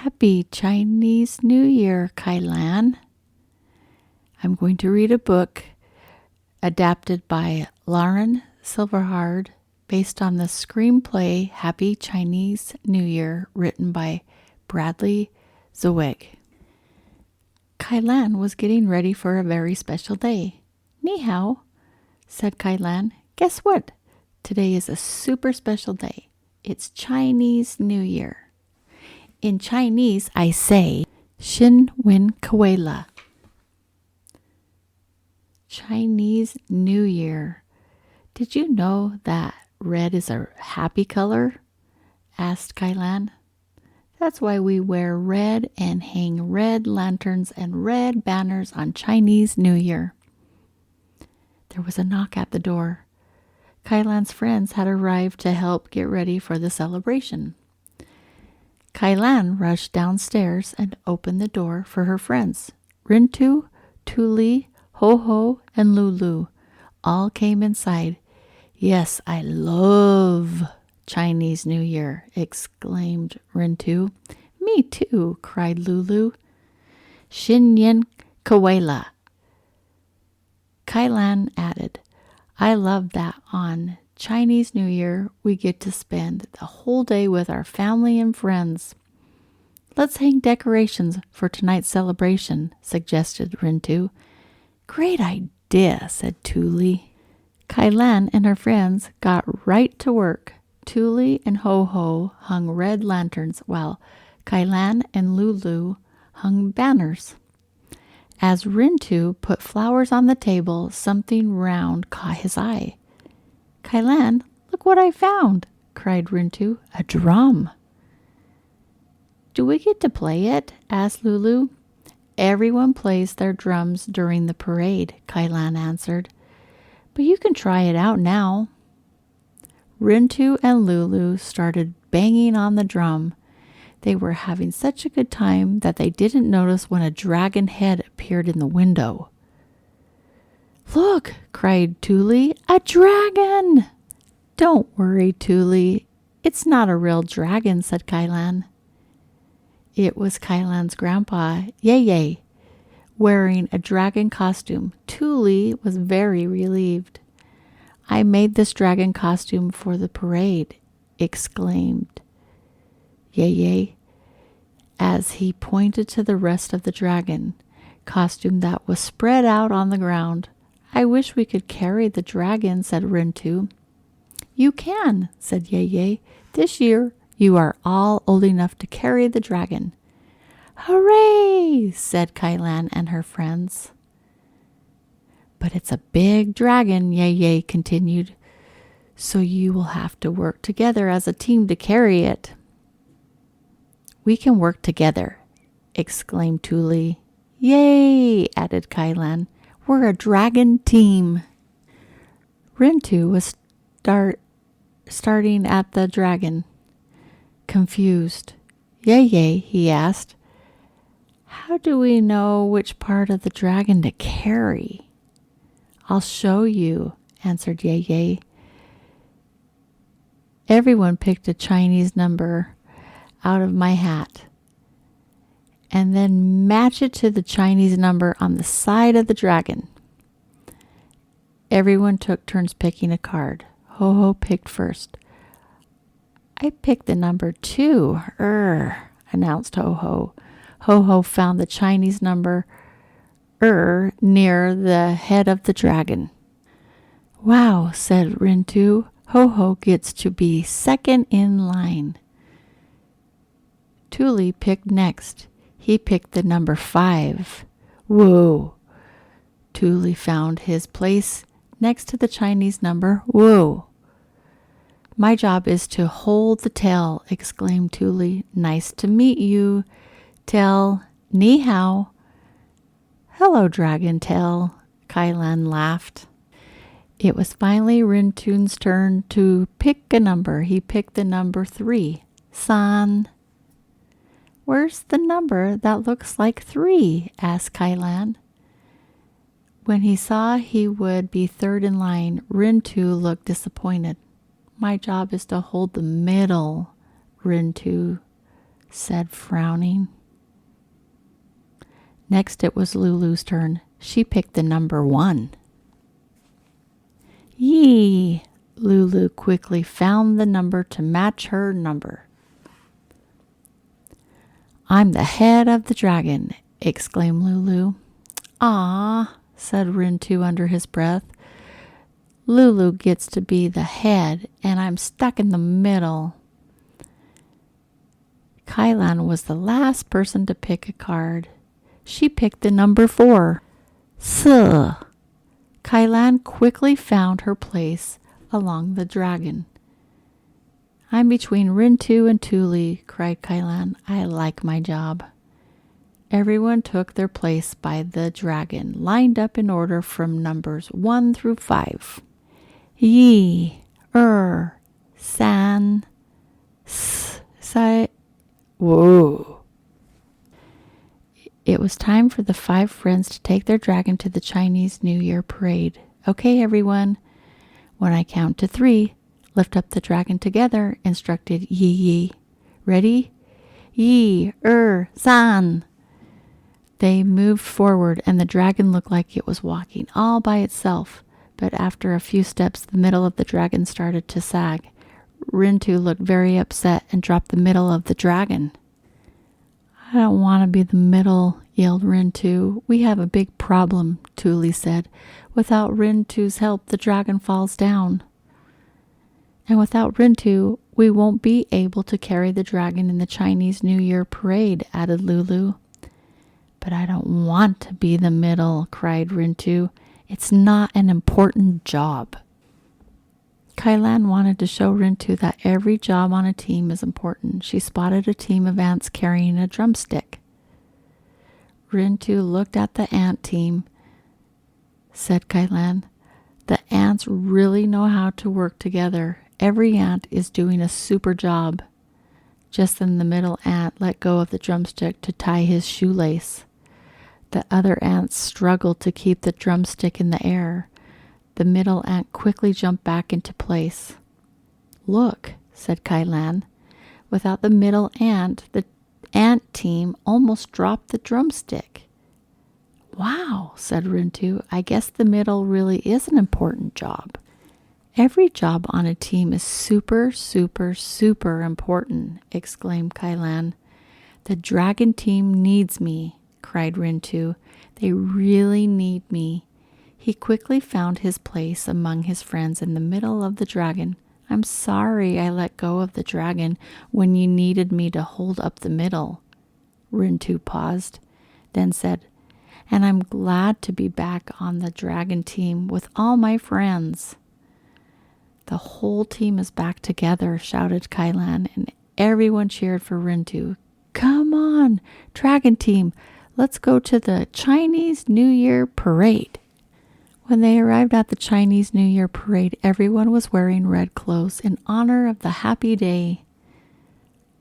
Happy Chinese New Year, Kai Lan. I'm going to read a book adapted by Lauren Silverhard based on the screenplay Happy Chinese New Year written by Bradley Zweig. Kai Lan was getting ready for a very special day. Ni hao, said Kai Lan. Guess what? Today is a super special day. It's Chinese New Year. In Chinese, I say, Xin Wen Kuei La. Chinese New Year. Did you know that red is a happy color? Asked Kai Lan. That's why we wear red and hang red lanterns and red banners on Chinese New Year. There was a knock at the door. Kai Lan's friends had arrived to help get ready for the celebration. Kai Lan rushed downstairs and opened the door for her friends. Rintu, Tuli, Ho Ho, and Lulu all came inside. Yes, I love Chinese New Year, exclaimed Rintu. Me too, cried Lulu. Xin Yan Kuei La. Kai Lan added, I love that on Chinese New Year we get to spend the whole day with our family and friends. Let's hang decorations for tonight's celebration, suggested Rintu. Great idea, said Tuli. Kai Lan and her friends got right to work. Tuli and Ho Ho hung red lanterns while Kai Lan and Lulu hung banners. As Rintu put flowers on the table, something round caught his eye. Kai Lan, look what I found, cried Rintu. A drum. Do we get to play it? Asked Lulu. Everyone plays their drums during the parade, Kai Lan answered. But you can try it out now. Rintu and Lulu started banging on the drum. They were having such a good time that they didn't notice when a dragon head appeared in the window. Look, cried Tuli, a dragon! Don't worry, Tuli. It's not a real dragon, said Kai Lan. It was Kai Lan's grandpa, Ye, wearing a dragon costume. Tuli was very relieved. I made this dragon costume for the parade, exclaimed Ye, as he pointed to the rest of the dragon costume that was spread out on the ground. I wish we could carry the dragon, said Rintu. You can, said Ye. This year you are all old enough to carry the dragon. Hooray, said Kai Lan and her friends. But it's a big dragon, Ye continued, so you will have to work together as a team to carry it. We can work together, exclaimed Tuli. Yay, added Kai Lan. We're a dragon team. Rintu was starting at the dragon. Confused. Ye, he asked, how do we know which part of the dragon to carry? I'll show you, answered Ye. Everyone picked a Chinese number out of my hat and then match it to the Chinese number on the side of the dragon. Everyone took turns picking a card. Ho Ho picked first. I picked the number 2, announced Ho Ho. Ho Ho found the Chinese number near the head of the dragon. Wow, said Rintu. Ho Ho gets to be second in line. Tuli picked next. He picked the number 5. Whoa. Tuli found his place next to the Chinese number. Whoa. My job is to hold the tail, exclaimed Tuli. Nice to meet you, Tail. Ni hao. Hello, Dragon Tail, Kai Lan laughed. It was finally Rintun's turn to pick a number. He picked the number 3. San. Where's the number that looks like 3? Asked Kai Lan. When he saw he would be third in line, Rintu looked disappointed. My job is to hold the middle, Rintu said frowning. Next it was Lulu's turn. She picked the number 1. Yee! Lulu quickly found the number to match her number. I'm the head of the dragon, exclaimed Lulu. Ah, said Rintu under his breath. Lulu gets to be the head, and I'm stuck in the middle. Kai Lan was the last person to pick a card. She picked the number 4. Suh! Kai Lan quickly found her place along the dragon. I'm between Rintu and Tuli, cried Kai Lan. I like my job. Everyone took their place by the dragon, lined up in order from numbers 1 through 5. Yi, San, Sai. Whoa. It was time for the 5 friends to take their dragon to the Chinese New Year parade. Okay, everyone. When I count to 3, lift up the dragon together, instructed Yi Yi. Ready? Yi, San. They moved forward, and the dragon looked like it was walking all by itself. But after a few steps, the middle of the dragon started to sag. Rintu looked very upset and dropped the middle of the dragon. I don't want to be the middle, yelled Rintu. We have a big problem, Tuli said. Without Rintu's help, the dragon falls down. And without Rintu, we won't be able to carry the dragon in the Chinese New Year parade, added Lulu. But I don't want to be the middle, cried Rintu. It's not an important job. Kai Lan wanted to show Rintu that every job on a team is important. She spotted a team of ants carrying a drumstick. Rintu looked at the ant team, said Kai Lan. The ants really know how to work together. Every ant is doing a super job. Just then the middle ant let go of the drumstick to tie his shoelace. The other ants struggled to keep the drumstick in the air. The middle ant quickly jumped back into place. Look, said Kai Lan. Without the middle ant, the ant team almost dropped the drumstick. Wow, said Rintu. I guess the middle really is an important job. Every job on a team is super, super, super important, exclaimed Kai Lan. The dragon team needs me, cried Rintu. They really need me. He quickly found his place among his friends in the middle of the dragon. I'm sorry I let go of the dragon when you needed me to hold up the middle. Rintu paused, then said, and I'm glad to be back on the dragon team with all my friends. The whole team is back together, shouted Kai Lan, and everyone cheered for Rintu. Come on, dragon team, let's go to the Chinese New Year parade. When they arrived at the Chinese New Year parade, everyone was wearing red clothes in honor of the happy day.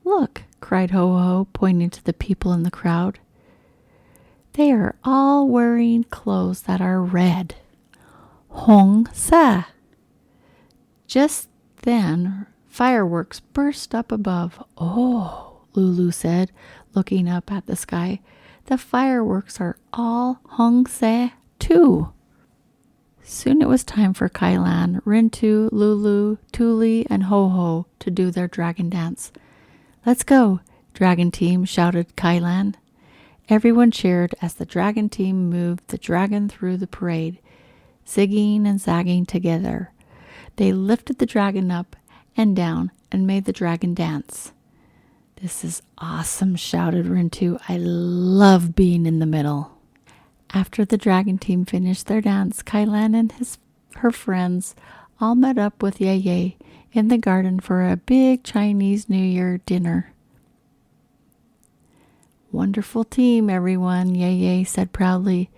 Look, cried Ho-Ho, pointing to the people in the crowd. They are all wearing clothes that are red. Hong Sa. Just then, fireworks burst up above. Oh, Lulu said, looking up at the sky. The fireworks are all Hong Sa too. Soon it was time for Kai Lan, Rintu, Lulu, Tuli, and Ho-Ho to do their dragon dance. Let's go, dragon team, shouted Kai Lan. Everyone cheered as the dragon team moved the dragon through the parade, zigging and zagging together. They lifted the dragon up and down and made the dragon dance. This is awesome, shouted Rintu. I love being in the middle. After the dragon team finished their dance, Kai Lan and her friends all met up with Ye Ye in the garden for a big Chinese New Year dinner. Wonderful team, everyone, Ye Ye said proudly.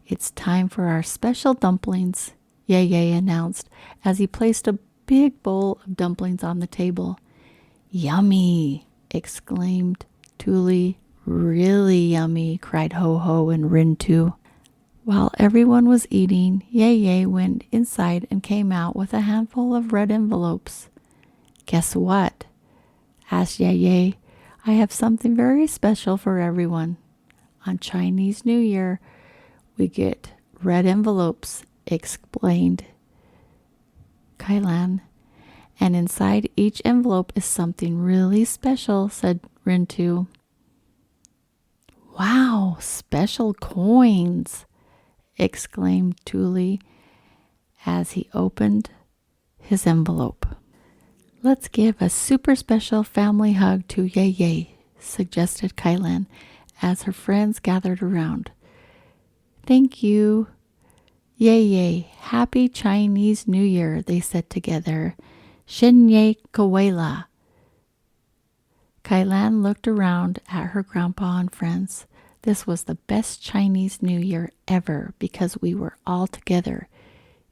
It's time for our special dumplings, Ye Ye announced as he placed a big bowl of dumplings on the table. Yummy, exclaimed Tuli. Really yummy, cried Ho-Ho and Rintu. While everyone was eating, Ye Ye went inside and came out with a handful of red envelopes. Guess what? Asked Ye Ye. I have something very special for everyone. On Chinese New Year, we get red envelopes, explained Kai Lan. And inside each envelope is something really special, said Rintu. Wow, special coins, exclaimed Tuli as he opened his envelope. Let's give a super special family hug to Ye Ye, suggested Kai Lan as her friends gathered around. Thank you. Ye Ye, happy Chinese New Year, they said together. Shen Ye Kawela. Kai Lan looked around at her grandpa and friends. This was the best Chinese New Year ever because we were all together.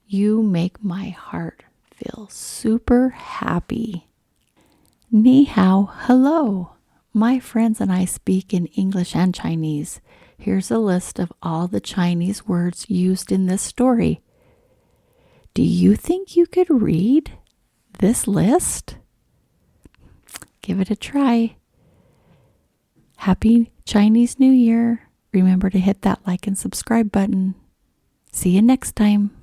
You make my heart feel super happy. Ni hao, hello. My friends and I speak in English and Chinese. Here's a list of all the Chinese words used in this story. Do you think you could read this list? Give it a try. Happy Chinese New Year. Remember to hit that like and subscribe button. See you next time.